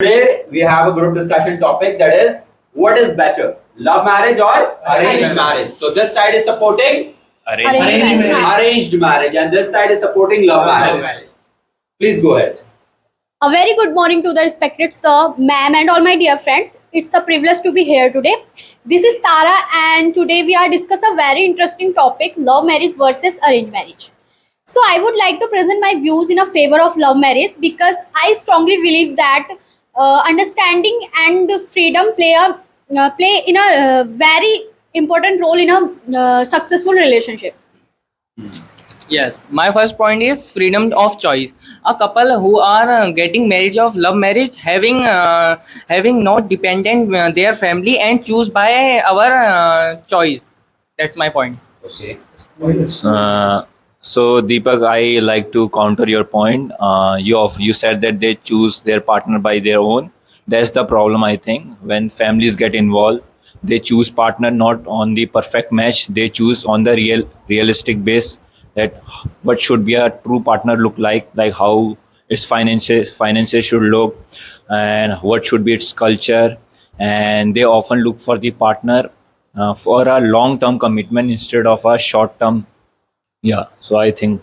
Today we have a group discussion topic, that is, what is better, love marriage or arranged marriage? So this side is supporting arranged marriage and this side is supporting love marriage. Please go ahead. A very good morning to the respected sir, ma'am, and all my dear friends. It's a privilege to be here today. This is Tara, and today we are discussing a very interesting topic: love marriage versus arranged marriage. So I would like to present my views in a favor of love marriage because I strongly believe that understanding and freedom play in a very important role in a successful relationship. Yes, my first point is freedom of choice. A couple who are getting marriage of love marriage, having not dependent their family and choose by our choice. That's my point. Okay. So Deepak, I like to counter your point. You said that they choose their partner by their own. That's the problem, I think. When families get involved, they choose partner not on the perfect match. They choose on the realistic base, that what should be a true partner look like how its finances should look, and what should be its culture. And they often look for the partner for a long-term commitment instead of a short-term. Yeah, so I think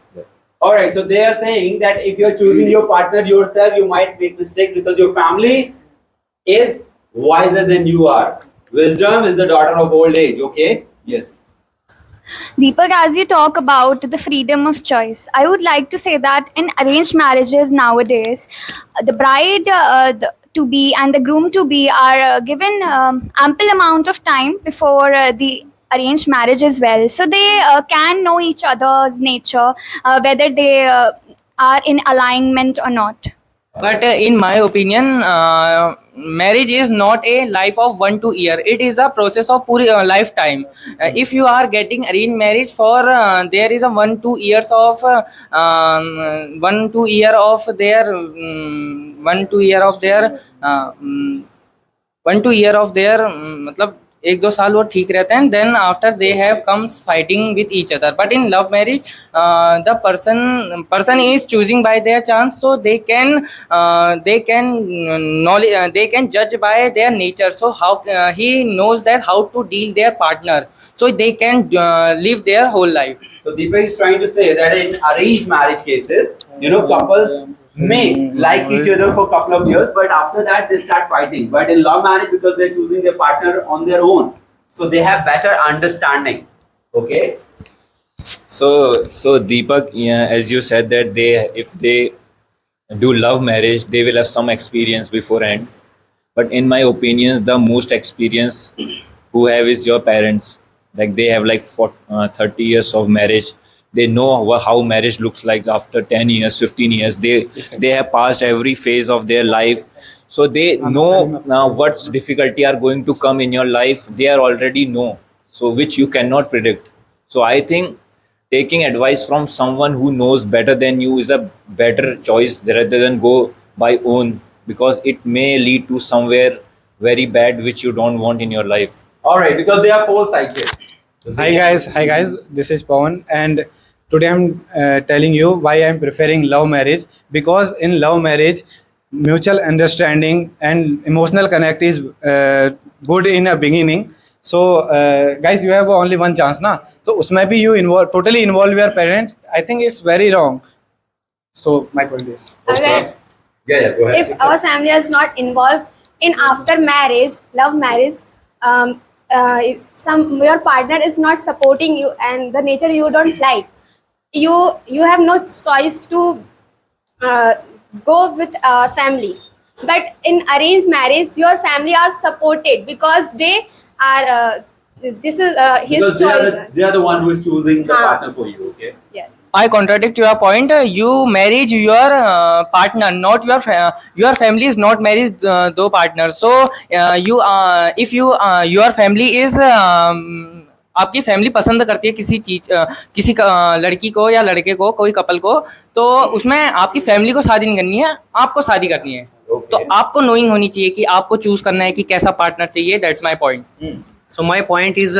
Alright, so they are saying that if you're choosing your partner yourself, you might make mistakes because your family is wiser than you are. Wisdom is the daughter of old age, okay? Yes. Deepak, as you talk about the freedom of choice, I would like to say that in arranged marriages nowadays, the bride to be and the groom to be are given ample amount of time before the arranged marriage as well. So they can know each other's nature, whether they are in alignment or not. But in my opinion, marriage is not a life of 1-2 year. It is a process of puri lifetime. If you are getting arranged marriage for there is a 1-2 years of 1-2 year of their 1-2 year of their 1-2 year of their मतलब 1-2 साल वो ठीक रहते हैं, then after they have comes fighting with each other. But in love marriage, the person is choosing by their chance, so they can knowledge, they can judge by their nature. So how he knows that how to deal their partner, so they can live their whole life. So Deepak is trying to say that in arranged marriage cases, couples may like each other for a couple of years, but after that they start fighting. But in love marriage, because they're choosing their partner on their own, so they have better understanding. Okay. so Deepak, yeah, as you said that if they do love marriage, they will have some experience beforehand. But in my opinion, the most experience who have is your parents. Like they have 30 years of marriage. They know how marriage looks like after 10 years, 15 years. They have passed every phase of their life. So they know now what's difficulty are going to come in your life. They are already know. So which you cannot predict. So I think taking advice from someone who knows better than you is a better choice rather than go by own, because it may lead to somewhere very bad which you don't want in your life. Alright, because they are four sides here. So Hi guys, this is Pawan, and today I'm telling you why I'm preferring love marriage. Because in love marriage, mutual understanding and emotional connect is good in a beginning. So guys, you have only one chance na, so usme bhi you totally involve your parents. I think it's very wrong. So my point is, Okay. Yeah, go ahead. If our family is not involved in after marriage, love marriage, if your partner is not supporting you and the nature you don't like, you have no choice to go with family. But in arranged marriage, your family are supported because they are this is his Because choice. they are the one who is choosing the Haan. partner for you, okay? Yes. I contradict your point. You marriage your partner, not your family is not married दो partners. So you if you your family is आपकी family पसंद करती है किसी चीज किसी लड़की को या लड़के को, कोई कपल को, तो उसमें आपकी फैमिली को शादी नहीं करनी है, आपको शादी करनी है. तो आपको नोइंग होनी चाहिए कि आपको चूज करना है कि कैसा पार्टनर चाहिए. That's my point. So my point is,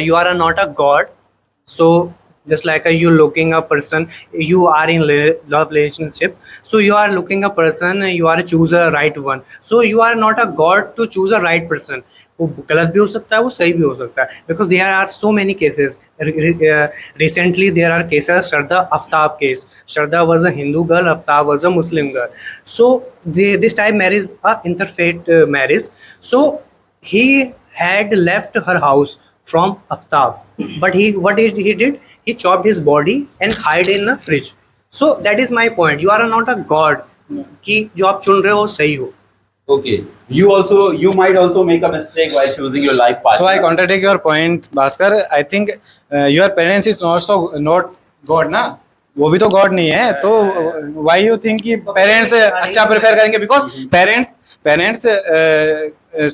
you are not a god. So just like you looking a person, you are in love relationship, so you are looking a person, you are choose a right one, so you are not a god to choose a right person. वो गलत भी हो सकता है, वो सही भी हो सकता है, because there are so many cases. Recently there are cases, Shraddha Aftab case. Shraddha was a Hindu girl, Aftab was a Muslim girl, so this type marriage a interfaith marriage. So he had left her house from Aftab, but he did, he chopped his body and hide in a fridge. So that is my point, you are not a god कि जो आप चुन रहे हो सही हो. Okay. You might also make a mistake while choosing your life partner. So I contradict your point, Bhaskar. I think your parents is also not God ना, वो भी तो God नहीं है, तो why you think कि parents अच्छा prefer करेंगे? Because parents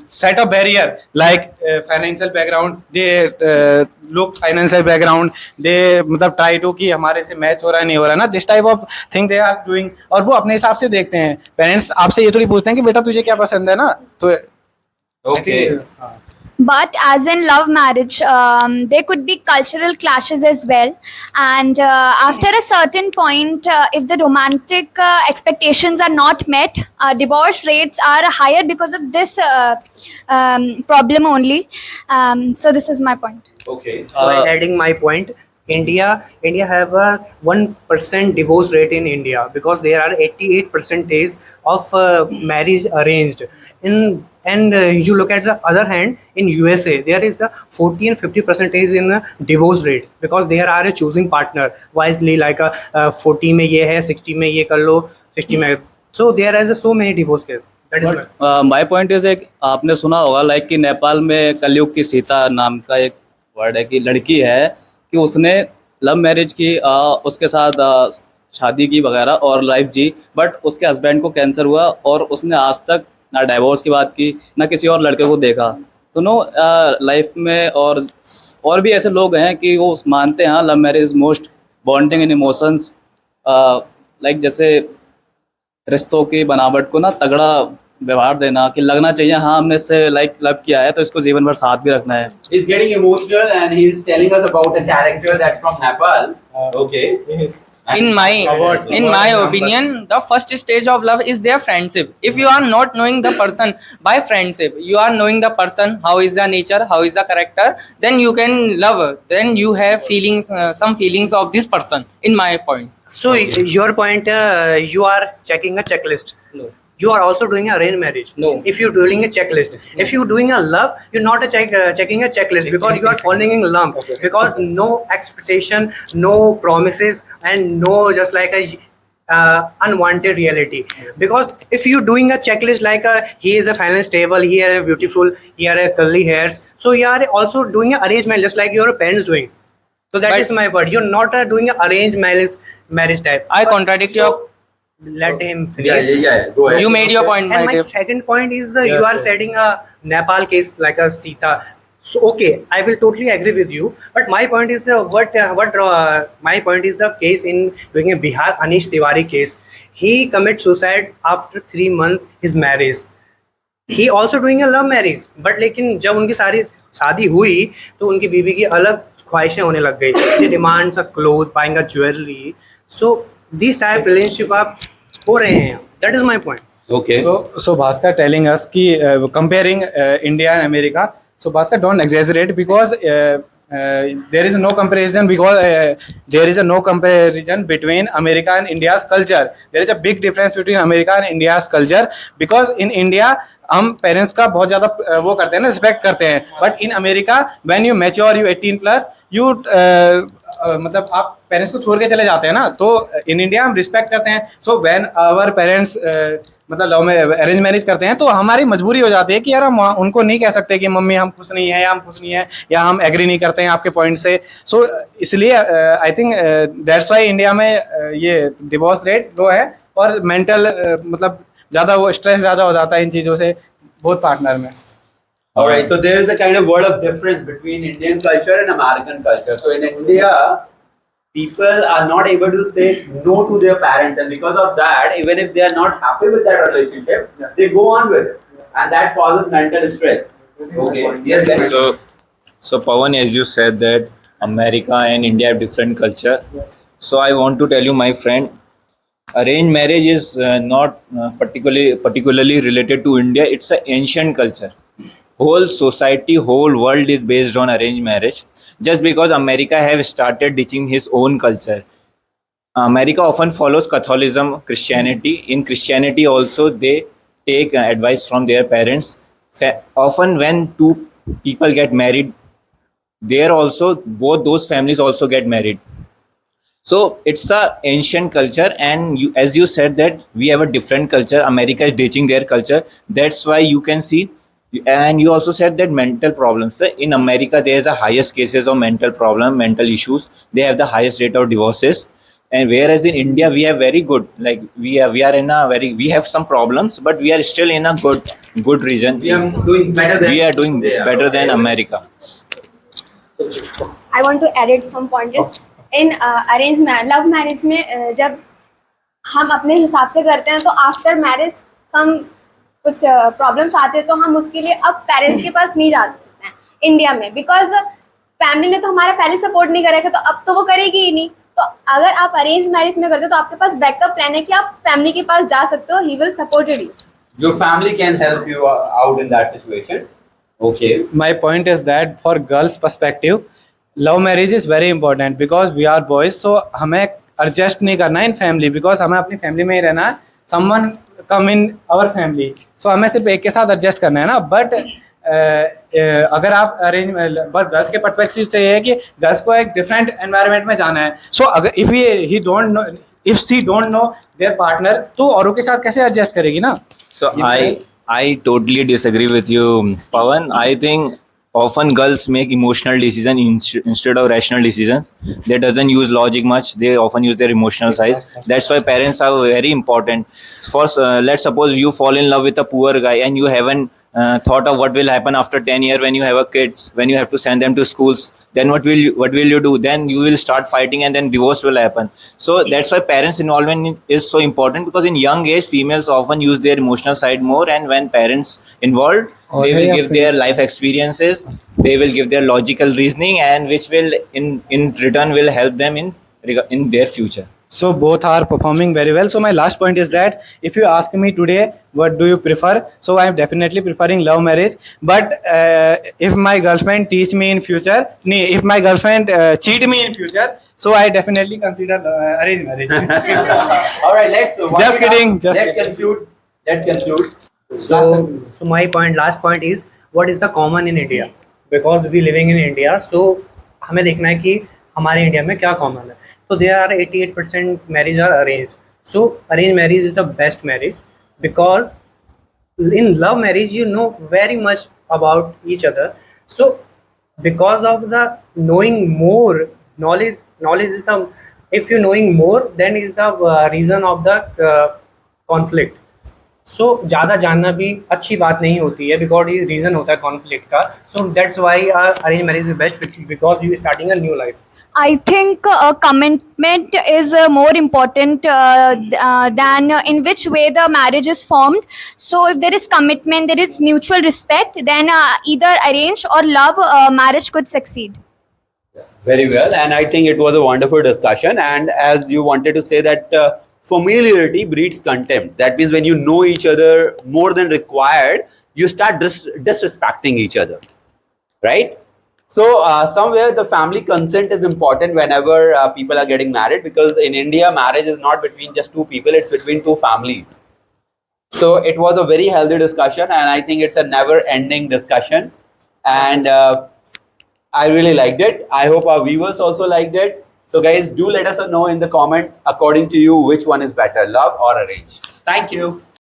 set a barrier like financial background, they look financial background, they मतलब try to कि हमारे से match हो रहा है नहीं हो रहा है ना, this type of thing they are doing, और वो अपने हिसाब से देखते हैं. Parents आपसे ये थोड़ी पूछते हैं कि बेटा तुझे क्या पसंद है ना, तो Okay. But as in love marriage, there could be cultural clashes as well. And after a certain point, if the romantic expectations are not met, divorce rates are higher because of this problem only. So this is my point. Okay. So adding my point, India have a 1% divorce rate in India, because there are 88% of marriage arranged. And you look at the other hand, in USA there is the 40 and 50% in divorce rate, because there are a choosing partner wisely, like 40 में ये है, 60 में ये कर लो, 60 में. So there is so many divorce cases. That is my my point is एक आपने सुना होगा लाइक कि नेपाल में कलयुग की सीता नाम का एक वर्ड है कि लड़की है कि उसने लव मैरिज की, उसके साथ शादी की वगैरह और लाइफ जी, बट उसके हस्बैंड को कैंसर हुआ और उसने आज तक ना डाइवोर्स की बात की ना किसी और लड़के को देखा. तो नो लाइफ में और भी ऐसे लोग हैं कि वो मानते हैं love marriage most bonding in emotions, like जैसे रिश्तों की बनावट को ना तगड़ा व्यवहार देना कि लगना चाहिए हाँ हमने इससे लाइक लव किया है तो इसको जीवन भर साथ भी रखना है. He's getting emotional and he's telling us about a character that's from Nepal. Okay. In my opinion, the first stage of love is their friendship. If you are not knowing the person by friendship, you are knowing the person, how is the nature, how is the character, then you can love, then you have feelings, some feelings of this person, in my point. So your point, you are checking a checklist. No. You are also doing a arranged marriage. No. If you're doing a checklist, if you're doing a love, you're not checking a checklist, because you are falling in love. Because no expectation, no promises, and no just like a unwanted reality. Because if you're doing a checklist like he is a financially stable, he are beautiful, he are curly hairs, so you are also doing an arranged marriage just like your parents doing. So that is my point. You're not doing an arranged marriage type. I contradict your. Let him finish. Yeah. Go ahead. You made your point, And my my dear. second point is you are setting a Nepal case like a Sita. So okay, I will totally agree with you. But my point is my point is the case in doing a Bihar Anish Tiwari case. He commits suicide after 3 months his marriage. He also doing a love marriage. But लेकिन जब उनकी सारी शादी हुई तो उनकी बीवी की अलग ख्वाहिशें होने लग गई. He demands a clothes, buying a jewelry. So these type relationship आप हो रहे हैं. That is my point. Okay. So Bhaskar telling us कि comparing India and America. So Bhaskar, don't exaggerate, because there is no comparison, because there is no comparison between America and India's culture. There is a big difference between America and India's culture, because in India हम parents का बहुत ज़्यादा वो करते हैं ना, respect करते हैं. But in America when you mature, you 18+, you मतलब आप पेरेंट्स को छोड़ के चले जाते हैं ना. तो इन इंडिया हम रिस्पेक्ट करते हैं. सो व्हेन आवर पेरेंट्स मतलब लव में अरेंज मैरिज करते हैं तो हमारी मजबूरी हो जाती है कि यार हम उनको नहीं कह सकते कि मम्मी हम खुश नहीं है या हम खुश नहीं है या हम एग्री नहीं करते हैं आपके पॉइंट से. सो इसलिए I think that's why India में ये डिवोर्स रेट लो है, और मेंटल मतलब ज़्यादा वो स्ट्रेस ज़्यादा हो जाता है इन चीज़ों से बहुत पार्टनर में. All right. So there is a kind of world of difference between Indian culture and American culture. So in India, people are not able to say no to their parents, and because of that, even if they are not happy with that relationship, they go on with it, and that causes mental stress. Okay. Yes. Then. So Pawan, as you said that America and India have different culture. So I want to tell you, my friend, arranged marriage is not particularly related to India. It's an ancient culture. Whole society, whole world is based on arranged marriage. Just because America have started teaching his own culture. America often follows Catholicism, Christianity. In Christianity also, they take advice from their parents. Often when two people get married, there also both those families also get married. So it's a ancient culture, and you, as you said that we have a different culture. America is teaching their culture. That's why you can see, and you also said that mental problems. In America, there is the highest cases of mental problem, mental issues. They have the highest rate of divorces, and whereas in India we have very good, like we are in a very, we have some problems, but we are still in a good region. We are doing better than We are doing they are. better than America. I want to edit some pointers. In love marriage में जब हम अपने हिसाब से करते हैं तो after marriage हम कुछ प्रॉब्लम्स आते हैं तो हम उसके लिए अब पेरेंट्स के पास नहीं जा सकते हैं इंडिया में, बिकॉज फैमिली ने तो हमारा पहले सपोर्ट नहीं करा था, तो अब तो वो करेगी ही नहीं. तो अगर आप अरेंज मैरिज में करते हो तो आपके पास बैकअप प्लान है कि आप फैमिली के पास जा सकते हो, he will support you. Your family can help you out in that situation. Okay. My point is that for girls perspective, love marriage is very important because we are boys, so हमें adjust नहीं करना है in family because हमें अपनी family में ही रहना है. Someone come in our family, so हमें सिर्फ एक के साथ adjust करना है ना. But अगर आप अरेंज, बट गर्ल्स के पर्सपेक्टिव से ये है कि गर्ल्स को एक डिफरेंट एनवायरनमेंट में जाना है. सो अगर if she don't know there partner, तो औरों के साथ कैसे एडजस्ट करेगी ना. So I totally disagree with you, Pawan. I think often girls make emotional decisions instead of rational decisions. They doesn't use logic much. They often use their emotional side. That's why parents are very important. First, let's suppose you fall in love with a poor guy and you haven't thought of what will happen after 10 years when you have a kids, when you have to send them to schools. Then what will you do? Then you will start fighting and then divorce will happen. So that's why parents involvement is so important, because in young age females often use their emotional side more, and when parents involved, they will give their life experiences, they will give their logical reasoning, and which will in return will help them in their future. So both are performing very well. So my last point is that if you ask me today what do you prefer, so I am definitely preferring love marriage. But if my girlfriend teach me in future, if my girlfriend cheat me in future, so I definitely consider arranged marriage. All right, let's Just kidding, let's conclude. So my last point is, what is the common in India? Because we living in India, so हमें देखना है कि हमारे India में क्या common है. So there are 88% marriage are arranged. So arranged marriage is the best marriage, because in love marriage you know very much about each other. So because of the knowing more, knowledge is the, if you knowing more, then is the reason of the conflict. So ज़्यादा जानना भी अच्छी बात नहीं होती है, because ये reason होता है conflict का. So that's why arranged marriage is best, because you starting a new life. I think commitment is more important than in which way the marriage is formed. So if there is commitment, there is mutual respect, then either arranged or love marriage could succeed. Very well, and I think it was a wonderful discussion. And as you wanted to say that familiarity breeds contempt. That means when you know each other more than required, you start disrespecting each other, right? So somewhere the family consent is important whenever people are getting married, because in India marriage is not between just two people, it's between two families. So it was a very healthy discussion, and I think it's a never ending discussion, and I really liked it. I hope our viewers also liked it. So guys, do let us know in the comment, according to you, which one is better, love or arrange. Thank you.